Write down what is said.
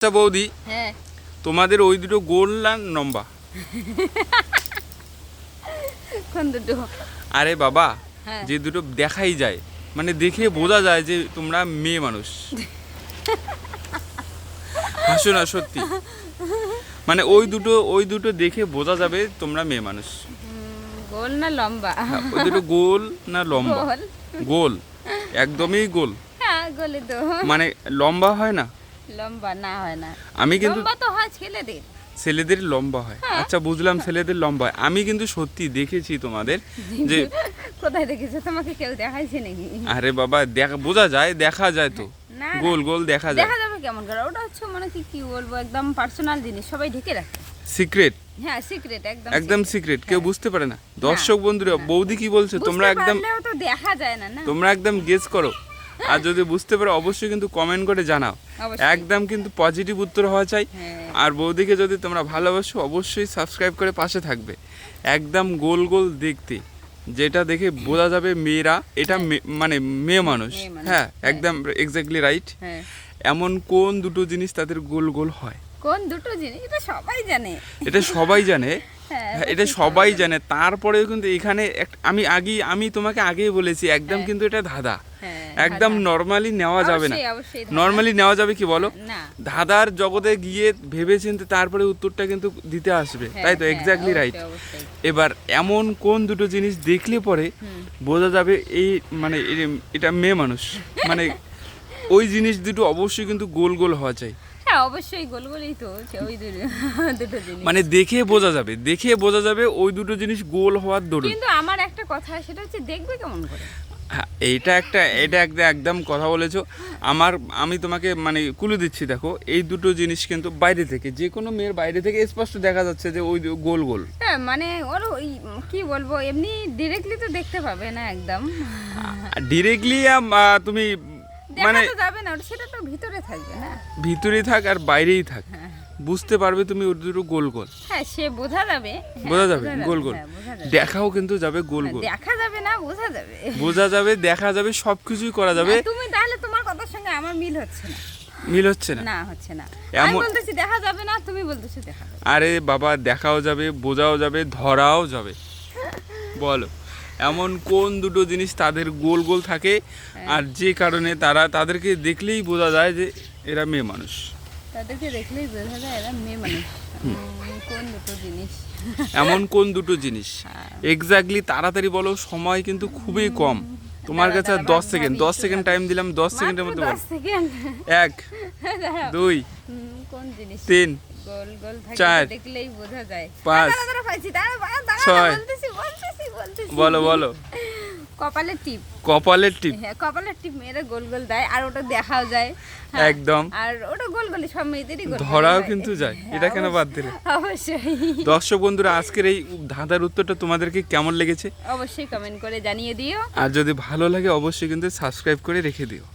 আচ্ছা বৌদি, হ্যাঁ তোমাদের ওই দুটো গোল না লম্বা? কোন দুটো? আরে বাবা, হ্যাঁ। যে দুটো দেখাই যায়, মানে দেখে বোঝা যায় যে তোমরা মেয়ে মানুষ। হাসো না, সত্যি, মানে ওই দুটো দেখে বোঝা যাবে তোমরা মেয়ে মানুষ। গোল না লম্বা? হ্যাঁ, ওই দুটো গোল না লম্বা? গোল। গোল, একদমই গোল। হ্যাঁ গোলে তো। মানে লম্বা হয় না? লম্বা না হয় না, আমি কিন্তু লম্বা তো হয় ছেলেদের। ছেলেদের লম্বা হয়। আচ্ছা বুঝলাম, ছেলেদের লম্বা হয়। আমি কিন্তু সত্যি দেখেছি তোমাদের যে কোথায় দেখেছো? তোমাকে কেউ দেখাইছে নাকি? আরে বাবা, বোঝা যায়, দেখা যায় তো, না গোল গোল দেখা যায়। দেখা যাবে কেমন করে? ওটা হচ্ছে মানে কি বলবো, একদম পার্সোনাল জিনিস, সবাই ঢেকে রাখে। সিক্রেট, হ্যাঁ সিক্রেট, একদম সিক্রেট, কেউ বুঝতে পারে না। দর্শক বন্ধুরা, বৌদি কি বলছে তোমরা একদম, তো দেখা যায় না। না তোমরা একদম গেস করো, আর যদি বুঝতে পারো অবশ্যই কিন্তু কমেন্ট করে জানাও। অবশ্যই। একদম কিন্তু পজিটিভ উত্তর হওয়া চাই। হ্যাঁ। আর বৌদিকে যদি তোমরা ভালোবাসো অবশ্যই সাবস্ক্রাইব করে পাশে থাকবে। একদম গোল গোল দেখতে, যেটা দেখে বোঝা যাবে মেয়েরা এটা মানে মেয়ে মানুষ। হ্যাঁ একদম এক্স্যাক্টলি রাইট। হ্যাঁ। এমন কোন দুটো জিনিস তাদের গোল গোল হয়? কোন দুটো জিনিস? এটা সবাই জানে। এটা সবাই জানে। হ্যাঁ, হ্যাঁ, এটা সবাই জানে। তারপরেও কিন্তু এখানে আমি তোমাকে আগেই বলেছি, একদম কিন্তু এটা ধাঁধা। হ্যাঁ, একদম নর্মালি নেওয়া যাবে না। অবশ্যই ধাঁধা। নর্মালি নেওয়া যাবে কি বলো? না। ধাঁধার জগতে গিয়ে ভেবেচিন্তে তারপরে উত্তরটা কিন্তু দিতে আসবে, হ্যাঁ, তাই তো? হ্যাঁ, এক্স্যাক্টলি রাইট। অবশ্যই। এবার এমন কোন দুটো জিনিস দেখলে পরে বোঝা যাবে এই মানে এটা মেয়ে মানুষ, মানে ওই জিনিস দুটো অবশ্যই কিন্তু গোল গোল হওয়া চাই। হ্যাঁ অবশ্যই গোলগোলই তো, ওই দুটো জিনিস। মানে দেখে বোঝা যাবে ওই দুটো জিনিস গোল হওয়ার দরুন। কিন্তু আমার একটা কথা, সেটা হচ্ছে দেখবে কেমন করে? হ্যাঁ, এটা একদম কথা বলেছো। আমি তোমাকে মানে কুলু দিচ্ছি, দেখো এই দুটো জিনিস কিন্তু বাইরে থেকে, যে কোনো মেয়ের বাইরে থেকে স্পষ্ট দেখা যাচ্ছে যে ওই গোল গোল। হ্যাঁ মানে ওর ওই কি বলবো, এমনি ডিরেক্টলি তো দেখতে পাবে না একদম। ডিরেক্টলি তুমি মানে দেখা তো যাবে না, সেটা তো ভিতরে থাকবে না। ভিতরেই থাক আর বাইরেই থাক, বুঝতে পারবে তুমি ওই দুটো গোল গোল। হ্যাঁ সে বোঝা যাবে। বোঝা যাবে গোল গোল। হ্যাঁ, বোঝা যাবে। দেখাও কিন্তু যাবে গোল গোল। দেখা যাবে না, বোঝা যাবে। বোঝা যাবে, দেখা যাবে, সবকিছুই করা যাবে। না, তুমি তাহলে তোমার কথার সঙ্গে আমার মিল হচ্ছে না। মিল হচ্ছে না? না হচ্ছে না। আমি বলতেছি দেখা যাবে না, তুমি বলতেছো দেখা যাবে। আরে বাবা, দেখাও যাবে, বোঝাও যাবে, ধরাও যাবে। বলো এমন কোন দুটো জিনিস তাদের গোল গোল থাকে, আর যে কারণে তাদেরকে দেখলেই বোঝা যায় যে এরা মেয়ে মানুষ? তাদেরকে দেখলেই বোঝা যায় এরা মেয়ে মানুষ। কোন দুটো জিনিস? এমন কোন দুটো জিনিস? এক্স্যাক্টলি তাড়াতাড়ি বলো, সময় কিন্তু খুবই কম তোমার কাছে। 10 সেকেন্ড টাইম দিলাম, 10 সেকেন্ডের মধ্যে বলো। 10 সেকেন্ড। 1 2 কোন জিনিস? 3 গোল গোল থাকে, 4 দেখলেই বোঝা যায়। 5 দাঁড়া পাইছি, দাঁড়া 6 বলতেছি। বলো। কপালের টিপ। কপালের টিপ? হ্যাঁ কপালের টিপ মেয়েরা গোল গোল দেয়, আর ওটা দেখাও যায়। হ্যাঁ, একদম। আর ওটা গোল গোলই, সব মেয়েদেরই গোল গোল ধরাও হয়। কিন্তু যায়। এটা কেন বাদ দিলে? অবশ্যই। দর্শক বন্ধুরা, আজকের এই ধাঁধার উত্তরটা তোমাদেরকে কেমন লেগেছে অবশ্যই কমেন্ট করে জানিয়ে দিও। আর যদি ভালো লাগে অবশ্যই কিন্তু সাবস্ক্রাইব করে রেখে দিও।